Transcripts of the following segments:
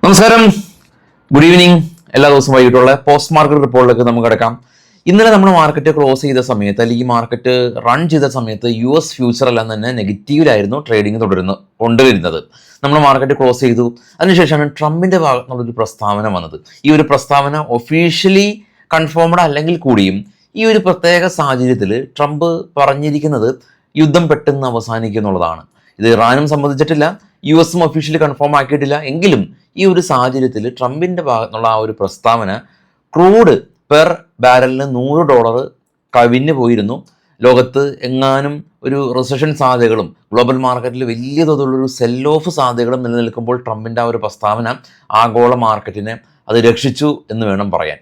നമസ്കാരം, good evening. എല്ലാ ദിവസവും വൈകിട്ടുള്ള പോസ്റ്റ് മാർക്കറ്റ് റിപ്പോർട്ടിലേക്ക് നമുക്ക് കിടക്കാം. ഇന്നലെ നമ്മൾ മാർക്കറ്റ് ക്ലോസ് ചെയ്ത സമയത്ത് അല്ലെങ്കിൽ മാർക്കറ്റ് റൺ ചെയ്ത സമയത്ത് US ഫ്യൂച്ചർ എല്ലാം തന്നെ നെഗറ്റീവിലായിരുന്നു ട്രേഡിംഗ് കൊണ്ടുവരുന്നത്. നമ്മൾ മാർക്കറ്റ് ക്ലോസ് ചെയ്തു. അതിനുശേഷമാണ് ട്രംപിന്റെ ഭാഗത്തുനിന്നുള്ളൊരു പ്രസ്താവന വന്നത്. ഈ ഒരു പ്രസ്താവന ഒഫീഷ്യലി കൺഫേംഡ് അല്ലെങ്കിൽ കൂടിയും ഈ ഒരു പ്രത്യേക സാഹചര്യത്തിൽ ട്രംപ് പറഞ്ഞിരിക്കുന്നത് യുദ്ധം പെട്ടെന്ന് അവസാനിക്കും എന്നുള്ളതാണ്. ഇത് ഇറാനും സംബന്ധിച്ചിട്ടില്ല, US ഒഫീഷ്യലി കൺഫേം ആക്കിയിട്ടില്ല. എങ്കിലും ഈ ഒരു സാഹചര്യത്തിൽ ട്രംപിൻ്റെ ഭാഗത്തുനിന്നുള്ള ആ ഒരു പ്രസ്താവന ക്രൂഡ് പെർ ബാരലിന് $100 കവിഞ്ഞു പോയിരുന്നു. ലോകത്ത് എങ്ങാനും ഒരു റിസഷൻ സാധ്യതകളും ഗ്ലോബൽ മാർക്കറ്റിൽ വലിയ തോതിലുള്ളൊരു സെൽ ഓഫ് സാധ്യതകളും നിലനിൽക്കുമ്പോൾ ട്രംപിൻ്റെ ആ ഒരു പ്രസ്താവന ആഗോള മാർക്കറ്റിനെ അത് രക്ഷിച്ചു എന്ന് വേണം പറയാൻ.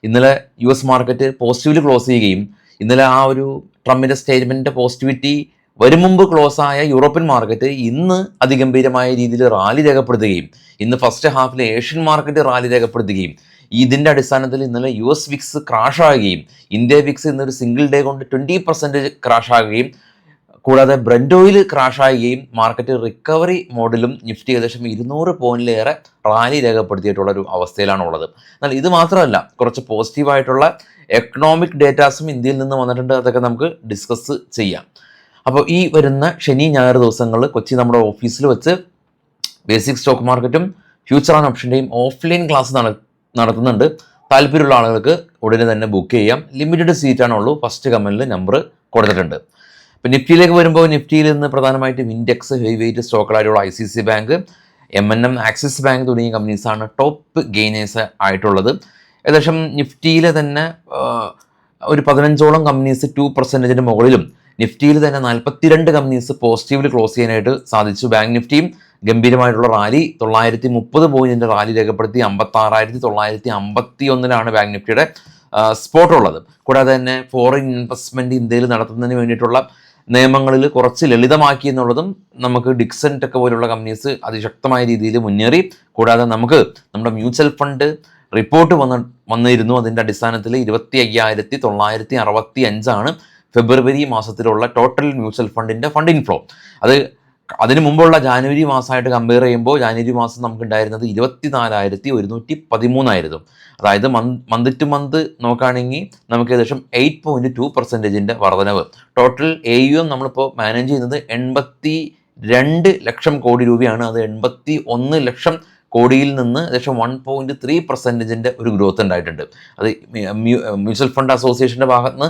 ഇന്നലെ US മാർക്കറ്റ് പോസിറ്റീവിൽ ക്ലോസ് ചെയ്യുകയും ഇന്നലെ ആ ഒരു ട്രംപിൻ്റെ സ്റ്റേറ്റ്മെൻറ്റിൻ്റെ പോസിറ്റിവിറ്റി വരും മുമ്പ് ക്ലോസ് ആയ യൂറോപ്യൻ മാർക്കറ്റ് ഇന്ന് അതിഗംഭീരമായ രീതിയിൽ റാലി രേഖപ്പെടുത്തുകയും ഇന്ന് ഫസ്റ്റ് ഹാഫിൽ ഏഷ്യൻ മാർക്കറ്റ് റാലി രേഖപ്പെടുത്തുകയും ഇതിൻ്റെ അടിസ്ഥാനത്തിൽ ഇന്നലെ US വിക്സ് ക്രാഷ് ആകുകയും ഇന്ത്യ വിക്സ് ഇന്നൊരു സിംഗിൾ ഡേ കൊണ്ട് 20% ക്രാഷ് ആകുകയും കൂടാതെ ബ്രന്റ് ഓയിൽ ക്രാഷ് ആകുകയും മാർക്കറ്റ് റിക്കവറി മോഡിലും നിഫ്റ്റി ഏകദേശം 200 പോയിന്റിലേറെ റാലി രേഖപ്പെടുത്തിയിട്ടുള്ള ഒരു അവസ്ഥയിലാണുള്ളത്. എന്നാൽ ഇത് മാത്രമല്ല, കുറച്ച് പോസിറ്റീവായിട്ടുള്ള എക്കണോമിക് ഡേറ്റാസും ഇന്ത്യയിൽ നിന്ന് വന്നിട്ടുണ്ട്. അതൊക്കെ നമുക്ക് ഡിസ്കസ് ചെയ്യാം. അപ്പോൾ ഈ വരുന്ന ശനി ഞായർ ദിവസങ്ങളിൽ കൊച്ചി നമ്മുടെ ഓഫീസിൽ വെച്ച് ബേസിക് സ്റ്റോക്ക് മാർക്കറ്റും ഫ്യൂച്ചർ ആൻഡ് ഓപ്ഷൻ്റെയും ഓഫ്ലൈൻ ക്ലാസ് നടത്തുന്നുണ്ട്. താല്പര്യമുള്ള ആളുകൾക്ക് ഉടനെ തന്നെ ബുക്ക് ചെയ്യാം. ലിമിറ്റഡ് സീറ്റാണുള്ളൂ. ഫസ്റ്റ് കമൻറ്റിൽ നമ്പർ കൊടുത്തിട്ടുണ്ട്. ഇപ്പോൾ നിഫ്റ്റിയിലേക്ക് വരുമ്പോൾ നിഫ്റ്റിയിൽ നിന്ന് പ്രധാനമായിട്ടും ഇൻഡെക്സ് ഹെവി വെയിറ്റ് സ്റ്റോക്കുകളായിട്ടുള്ള ICICI bank, M&M, Axis bank തുടങ്ങിയ കമ്പനീസാണ് ടോപ്പ് ഗെയിനേഴ്സ് ആയിട്ടുള്ളത്. ഏകദേശം നിഫ്റ്റിയിലെ തന്നെ ഒരു 15ഓളം കമ്പനീസ് 2% മുകളിലും നിഫ്റ്റിയിൽ തന്നെ 42 കമ്പനീസ് പോസിറ്റീവിൽ ക്ലോസ് ചെയ്യാനായിട്ട് സാധിച്ചു. ബാങ്ക് നിഫ്റ്റിയും ഗംഭീരമായിട്ടുള്ള റാലി 930 പോയിന്റിൻ്റെ റാലി രേഖപ്പെടുത്തി 56,951 ബാങ്ക് നിഫ്റ്റിയുടെ സ്പോട്ട് ഉള്ളത്. കൂടാതെ തന്നെ ഫോറിൻ ഇൻവെസ്റ്റ്മെൻറ്റ് ഇന്ത്യയിൽ നടത്തുന്നതിന് വേണ്ടിയിട്ടുള്ള നിയമങ്ങളിൽ കുറച്ച് ലളിതമാക്കി എന്നുള്ളതും നമുക്ക് ഡിക്സൺ ടെക് പോലുള്ള കമ്പനീസ് അതിശക്തമായ രീതിയിൽ മുന്നേറി. കൂടാതെ നമുക്ക് നമ്മുടെ മ്യൂച്വൽ ഫണ്ട് റിപ്പോർട്ട് വന്നിരുന്നു. അതിൻ്റെ അടിസ്ഥാനത്തിൽ 25,965 ഫെബ്രുവരി മാസത്തിലുള്ള ടോട്ടൽ മ്യൂച്വൽ ഫണ്ടിൻ്റെ ഫണ്ട് ഇൻഫ്ലോ. അതിന് മുമ്പുള്ള ജാനുവരി മാസമായിട്ട് കമ്പയർ ചെയ്യുമ്പോൾ ജാനുവരി മാസം നമുക്കുണ്ടായിരുന്നത് 24,113 അതായത് മന്ത് ടു മന്ത് നോക്കുകയാണെങ്കിൽ നമുക്ക് ഏകദേശം 8.2% വർധനവ്. ടോട്ടൽ AUM നമ്മളിപ്പോൾ മാനേജ് ചെയ്യുന്നത് 82 ലക്ഷം കോടി രൂപയാണ്. അത് 81 ലക്ഷം കോടിയിൽ നിന്ന് ഏകദേശം 1.3% ഒരു ഗ്രോത്ത് ഉണ്ടായിട്ടുണ്ട്. അത് മ്യൂച്വൽ ഫണ്ട് അസോസിയേഷൻ്റെ ഭാഗത്ത് നിന്ന്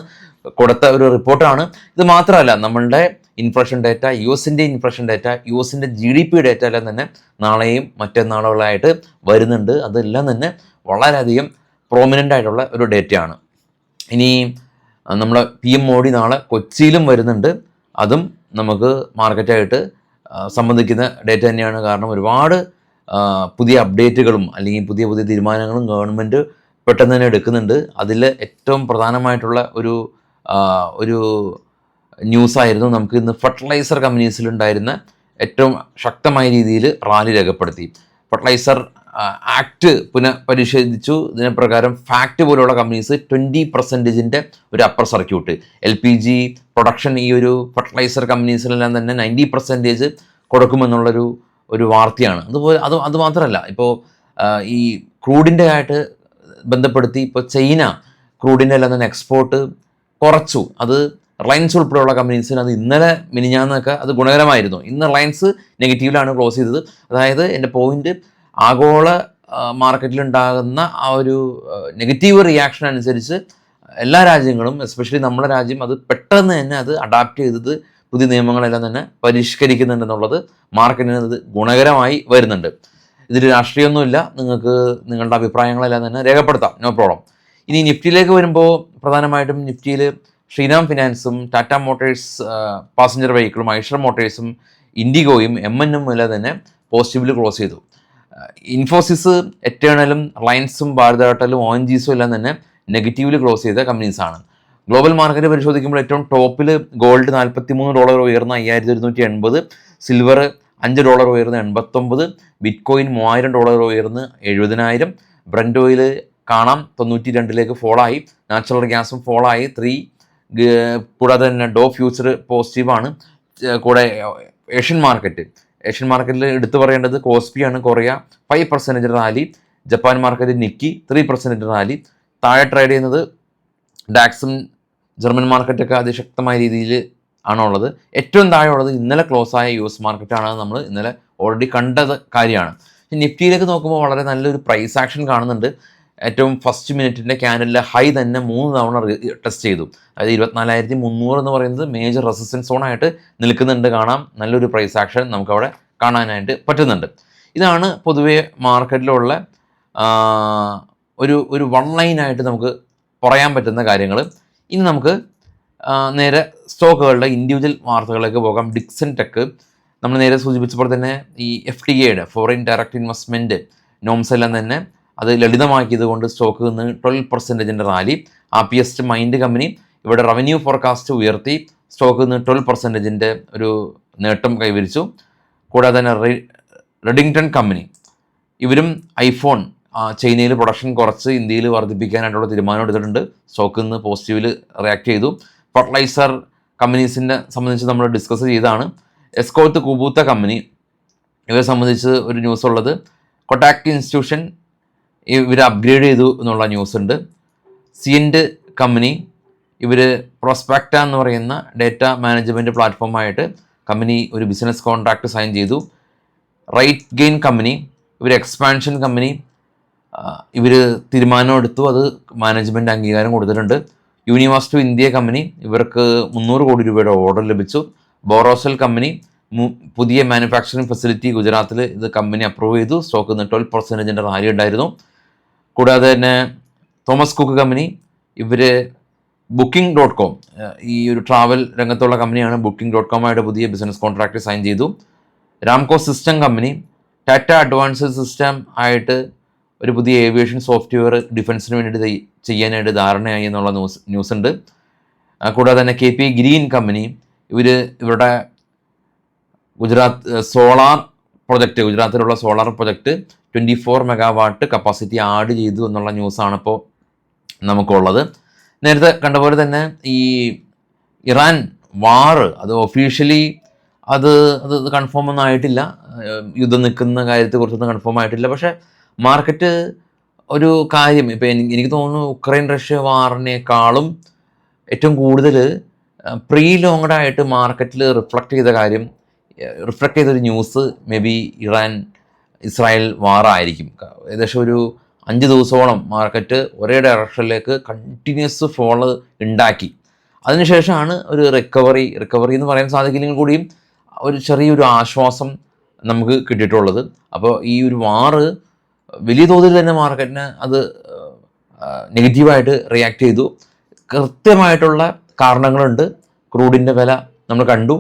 കൊടുത്ത ഒരു റിപ്പോർട്ടാണ്. ഇത് മാത്രമല്ല, നമ്മളുടെ ഇൻഫ്ലേഷൻ ഡേറ്റ, US-ൻ്റെ ഇൻഫ്ലേഷൻ ഡേറ്റ, US-ൻ്റെ GDP ഡേറ്റ എല്ലാം തന്നെ നാളെയും മറ്റന്നാളുകളായിട്ട് വരുന്നുണ്ട്. അതെല്ലാം തന്നെ വളരെയധികം പ്രോമിനൻ്റ് ആയിട്ടുള്ള ഒരു ഡേറ്റയാണ്. ഇനി നമ്മളെ PM മോഡി നാളെ കൊച്ചിയിലും വരുന്നുണ്ട്. അതും നമുക്ക് മാർക്കറ്റായിട്ട് സംബന്ധിക്കുന്ന ഡേറ്റ തന്നെയാണ്. കാരണം ഒരുപാട് പുതിയ അപ്ഡേറ്റുകളും അല്ലെങ്കിൽ പുതിയ തീരുമാനങ്ങളും ഗവൺമെൻറ് പെട്ടെന്ന് തന്നെ എടുക്കുന്നുണ്ട്. അതിൽ ഏറ്റവും പ്രധാനമായിട്ടുള്ള ഒരു ന്യൂസായിരുന്നു നമുക്ക് ഇന്ന് ഫെർട്ടിലൈസർ കമ്പനീസിലുണ്ടായിരുന്ന ഏറ്റവും ശക്തമായ രീതിയിൽ റാലി രേഖപ്പെടുത്തി. ഫെർട്ടിലൈസർ ആക്ട് പുനഃപരിശോധിച്ചു. ഇതിന് പ്രകാരം ഫാക്ട് പോലുള്ള കമ്പനീസ് 20% ഒരു അപ്പർ സർക്യൂട്ട് LPG പ്രൊഡക്ഷൻ ഈ ഒരു ഫെർട്ടിലൈസർ കമ്പനീസിലെല്ലാം തന്നെ 90% കൊടുക്കുമെന്നുള്ളൊരു വാർത്തയാണ്. അതുപോലെ അത് മാത്രമല്ല, ഇപ്പോൾ ഈ ക്രൂഡിൻ്റെ ആയിട്ട് ബന്ധപ്പെടുത്തി ഇപ്പോൾ ചൈന ക്രൂഡിൻ്റെ എല്ലാം തന്നെ എക്സ്പോർട്ട് കുറച്ചു. അത് റിലയൻസ് ഉൾപ്പെടെയുള്ള കമ്പനീസിന് അത് ഇന്നലെ മിനിഞ്ഞാന്നൊക്കെ അത് ഗുണകരമായിരുന്നു. ഇന്ന് റിലയൻസ് നെഗറ്റീവിലാണ് ക്ലോസ് ചെയ്തത്. അതായത് എൻ്റെ പോയിന്റ്, ആഗോള മാർക്കറ്റിലുണ്ടാകുന്ന ആ ഒരു നെഗറ്റീവ് റിയാക്ഷൻ അനുസരിച്ച് എല്ലാ രാജ്യങ്ങളും, എസ്പെഷ്യലി നമ്മുടെ രാജ്യം, അത് പെട്ടെന്ന് തന്നെ അത് അഡാപ്റ്റ് ചെയ്തത് പുതിയ നിയമങ്ങളെല്ലാം തന്നെ പരിഷ്കരിക്കുന്നുണ്ടെന്നുള്ളത് മാർക്കറ്റിന് അത് ഗുണകരമായി വരുന്നുണ്ട്. ഇതിൽ രാഷ്ട്രീയമൊന്നുമില്ല. നിങ്ങൾക്ക് നിങ്ങളുടെ അഭിപ്രായങ്ങളെല്ലാം തന്നെ രേഖപ്പെടുത്താം, നോ പ്രോബ്ലം. ഇനി നിഫ്റ്റിയിലേക്ക് വരുമ്പോൾ പ്രധാനമായിട്ടും നിഫ്റ്റിയിൽ ശ്രീറാം ഫിനാൻസും ടാറ്റ മോട്ടോഴ്സ് പാസഞ്ചർ വെഹിക്കിളും ഐഷർ മോട്ടോഴ്സും ഇൻഡിഗോയും M&M എല്ലാം തന്നെ പോസിറ്റീവിൽ ക്ലോസ് ചെയ്തു. ഇൻഫോസിസ്, എറ്റേണലും റിലയൻസും ഭാരത് എയർടെലും ONGCസും എല്ലാം തന്നെ നെഗറ്റീവിൽ ക്ലോസ് ചെയ്ത കമ്പനീസാണ്. ഗ്ലോബൽ മാർക്കറ്റ് പരിശോധിക്കുമ്പോൾ ഏറ്റവും ടോപ്പിൽ ഗോൾഡ് $43 ഉയർന്ന 5,180, സിൽവർ $5 ഉയർന്ന് 89, ബിറ്റ്കോയിൻ $3,000 ഉയർന്ന് 70,000, ബ്രന്റ് ഓയിൽ കാണാം 92 ഫോളായി, നാച്ചുറൽ ഗ്യാസും ഫോളായി 3. കൂടാതെ തന്നെ ഡോ ഫ്യൂച്ചർ പോസിറ്റീവാണ്. കൂടെ ഏഷ്യൻ മാർക്കറ്റ് ഏഷ്യൻ മാർക്കറ്റിൽ എടുത്തു പറയേണ്ടത് കോസ്പിയാണ്, Korea 5% rally, Japan market Nikkei 3% rally. താഴെ ട്രേഡ് ചെയ്യുന്നത് ഡാക്സും ജർമ്മൻ മാർക്കറ്റൊക്കെ അതിശക്തമായ രീതിയിൽ ആണുള്ളത്. ഏറ്റവും താഴെയുള്ളത് ഇന്നലെ ക്ലോസ് ആയ US മാർക്കറ്റാണ്. നമ്മൾ ഇന്നലെ ഓൾറെഡി കണ്ടത് കാര്യമാണ്. നിഫ്റ്റിയിലേക്ക് നോക്കുമ്പോൾ വളരെ നല്ലൊരു പ്രൈസ് ആക്ഷൻ കാണുന്നുണ്ട്. ഏറ്റവും ഫസ്റ്റ് മിനിറ്റിൻ്റെ ക്യാൻഡലിലെ ഹൈ തന്നെ 3 തവണ ടെസ്റ്റ് ചെയ്തു. അതായത് 24,300 എന്ന് പറയുന്നത് മേജർ റെസിസ്റ്റൻസ് സോണായിട്ട് നിൽക്കുന്നുണ്ട്. കാണാം, നല്ലൊരു പ്രൈസ് ആക്ഷൻ നമുക്കവിടെ കാണാനായിട്ട് പറ്റുന്നുണ്ട്. ഇതാണ് പൊതുവേ മാർക്കറ്റിലുള്ള ഒരു വൺ ലൈനായിട്ട് നമുക്ക് പറയാൻ പറ്റുന്ന കാര്യങ്ങൾ. ഇനി നമുക്ക് നേരെ സ്റ്റോക്കുകളുടെ ഇൻഡിവിജ്വൽ വാർത്തകളിലേക്ക് പോകാം. ഡിക്സൺ ടെക് നമ്മൾ നേരെ സൂചിപ്പിച്ചപ്പോൾ തന്നെ ഈ FDAയുടെ ഫോറിൻ ഡയറക്റ്റ് ഇൻവെസ്റ്റ്മെൻറ്റ് നോംസ് എല്ലാം തന്നെ അത് ലളിതമാക്കിയത് കൊണ്ട് സ്റ്റോക്ക് നിന്ന് 12% റാലി. RPS മൈൻഡ് കമ്പനി ഇവിടെ റവന്യൂ ഫോർകാസ്റ്റ് ഉയർത്തി സ്റ്റോക്ക് നിന്ന് 12% ഒരു നേട്ടം കൈവരിച്ചു. കൂടാതെ തന്നെ റെഡിങ്ടൺ കമ്പനി ഇവരും ഐഫോൺ ചൈനയിൽ പ്രൊഡക്ഷൻ കുറച്ച് ഇന്ത്യയിൽ വർദ്ധിപ്പിക്കാനായിട്ടുള്ള തീരുമാനം എടുത്തിട്ടുണ്ട്. സ്റ്റോക്ക് നിന്ന് പോസിറ്റീവിൽ റിയാക്ട് ചെയ്തു. ഫെർട്ടിലൈസർ കമ്പനീസിനെ സംബന്ധിച്ച് നമ്മൾ ഡിസ്കസ് ചെയ്താണ്. എസ്കോത്ത് കുബൂത്ത കമ്പനി ഇവരെ സംബന്ധിച്ച് ഒരു ന്യൂസ് ഉള്ളത്, കൊട്ടാക് ഇൻസ്റ്റിറ്റ്യൂഷൻ ഇവർ അപ്ഗ്രേഡ് ചെയ്തു എന്നുള്ള ന്യൂസ് ഉണ്ട്. സിയൻറ്റ് കമ്പനി ഇവർ പ്രോസ്പെക്ട എന്ന് പറയുന്ന ഡേറ്റ മാനേജ്മെൻറ്റ് പ്ലാറ്റ്ഫോമായിട്ട് കമ്പനി ഒരു ബിസിനസ് കോൺട്രാക്റ്റ് സൈൻ ചെയ്തു. റൈറ്റ് ഗെയിൻ കമ്പനി ഇവർ എക്സ്പാൻഷൻ കമ്പനി ഇവർ തീരുമാനമെടുത്തു, അത് മാനേജ്മെൻറ്റ് അംഗീകാരം കൊടുത്തിട്ടുണ്ട്. യൂണിവേഴ്സിറ്റി ഓഫ് ഇന്ത്യ കമ്പനി ഇവർക്ക് 300 കോടി രൂപയുടെ ഓർഡർ ലഭിച്ചു. ബോറോസെൽ കമ്പനി പുതിയ മാനുഫാക്ചറിങ് ഫെസിലിറ്റി ഗുജറാത്തിൽ ഇത് കമ്പനി അപ്രൂവ് ചെയ്തു. സ്റ്റോക്ക് നിന്ന് 12% റാലി ഉണ്ടായിരുന്നു. കൂടാതെ തന്നെ തോമസ് കുക്ക് കമ്പനി ഇവർ Booking.com ഈ ഒരു ട്രാവൽ രംഗത്തുള്ള കമ്പനിയാണ്. Booking.com ആയിട്ട് പുതിയ ബിസിനസ് കോൺട്രാക്റ്റ് സൈൻ ചെയ്തു. Ramco system company Tata advanced system ആയിട്ട് ഒരു പുതിയ ഏവിയേഷൻ സോഫ്റ്റ്വെയർ ഡിഫൻസിന് വേണ്ടിയിട്ട് ചെയ്യാനായിട്ട് ധാരണയായി എന്നുള്ള ന്യൂസ് ഉണ്ട്. കൂടാതെ തന്നെ KP ഗ്രീൻ കമ്പനി ഇവരുടെ സോളാർ പ്രൊജക്റ്റ്, ഗുജറാത്തിലുള്ള solar project 24 megawatt capacity add ചെയ്തു എന്നുള്ള ന്യൂസാണ് ഇപ്പോൾ നമുക്കുള്ളത്. നേരത്തെ കണ്ട പോലെ തന്നെ ഈ ഇറാൻ വാറ് അത് ഒഫീഷ്യലി അത് കൺഫേം ഒന്നും ആയിട്ടില്ല. യുദ്ധം നിൽക്കുന്ന കാര്യത്തെക്കുറിച്ചൊന്നും കൺഫേം ആയിട്ടില്ല. പക്ഷേ മാർക്കറ്റ് ഒരു കാര്യം ഇപ്പോൾ എനിക്ക് തോന്നുന്നു ഉക്രൈൻ റഷ്യ വാറിനേക്കാളും ഏറ്റവും കൂടുതൽ പ്രീ ലോങ്ഡായിട്ട് മാർക്കറ്റിൽ റിഫ്ലക്റ്റ് ചെയ്തൊരു news maybe Iran Israel വാറായിരിക്കും. ഏകദേശം ഒരു 5 ദിവസത്തോളം മാർക്കറ്റ് ഒരേ ഡയറക്ഷനിലേക്ക് കണ്ടിന്യൂസ് ഫോള് ഉണ്ടാക്കി. അതിനുശേഷമാണ് ഒരു റിക്കവറി എന്ന് പറയാൻ സാധിക്കില്ലെങ്കിൽ കൂടിയും ഒരു ചെറിയൊരു ആശ്വാസം നമുക്ക് കിട്ടിയിട്ടുള്ളത്. അപ്പോൾ ഈ ഒരു വാറ് വലിയ തോതിൽ തന്നെ മാർക്കറ്റിന് അത് നെഗറ്റീവായിട്ട് റിയാക്ട് ചെയ്തു. കൃത്യമായിട്ടുള്ള കാരണങ്ങളുണ്ട്. ക്രൂഡിൻ്റെ വില നമ്മൾ കണ്ടു,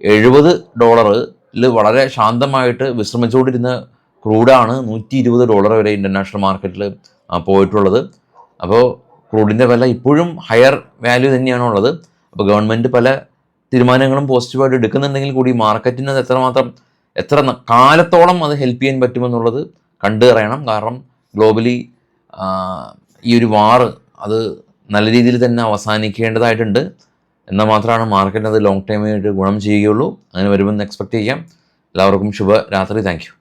$70 വളരെ ശാന്തമായിട്ട് വിശ്രമിച്ചുകൊണ്ടിരുന്ന ക്രൂഡാണ് $120 വരെ ഇൻ്റർനാഷണൽ മാർക്കറ്റിൽ പോയിട്ടുള്ളത്. അപ്പോൾ ക്രൂഡിൻ്റെ വില ഇപ്പോഴും ഹയർ വാല്യൂ തന്നെയാണുള്ളത്. അപ്പോൾ ഗവൺമെൻറ് പല തീരുമാനങ്ങളും പോസിറ്റീവായിട്ട് എടുക്കുന്നുണ്ടെങ്കിൽ കൂടി മാർക്കറ്റിന് അത് എത്ര കാലത്തോളം അത് ഹെൽപ്പ് ചെയ്യാൻ പറ്റുമെന്നുള്ളത് കണ്ടു അറിയണം. കാരണം ഗ്ലോബലി ഈ ഒരു വാറ് അത് നല്ല രീതിയിൽ തന്നെ അവസാനിക്കേണ്ടതായിട്ടുണ്ട്. എന്നാൽ മാത്രമാണ് മാർക്കറ്റിന് അത് ലോങ് ടൈമായിട്ട് ഗുണം ചെയ്യുകയുള്ളൂ. അങ്ങനെ വരുമെന്ന് എക്സ്പെക്റ്റ് ചെയ്യാം. എല്ലാവർക്കും ശുഭരാത്രി. Thank you.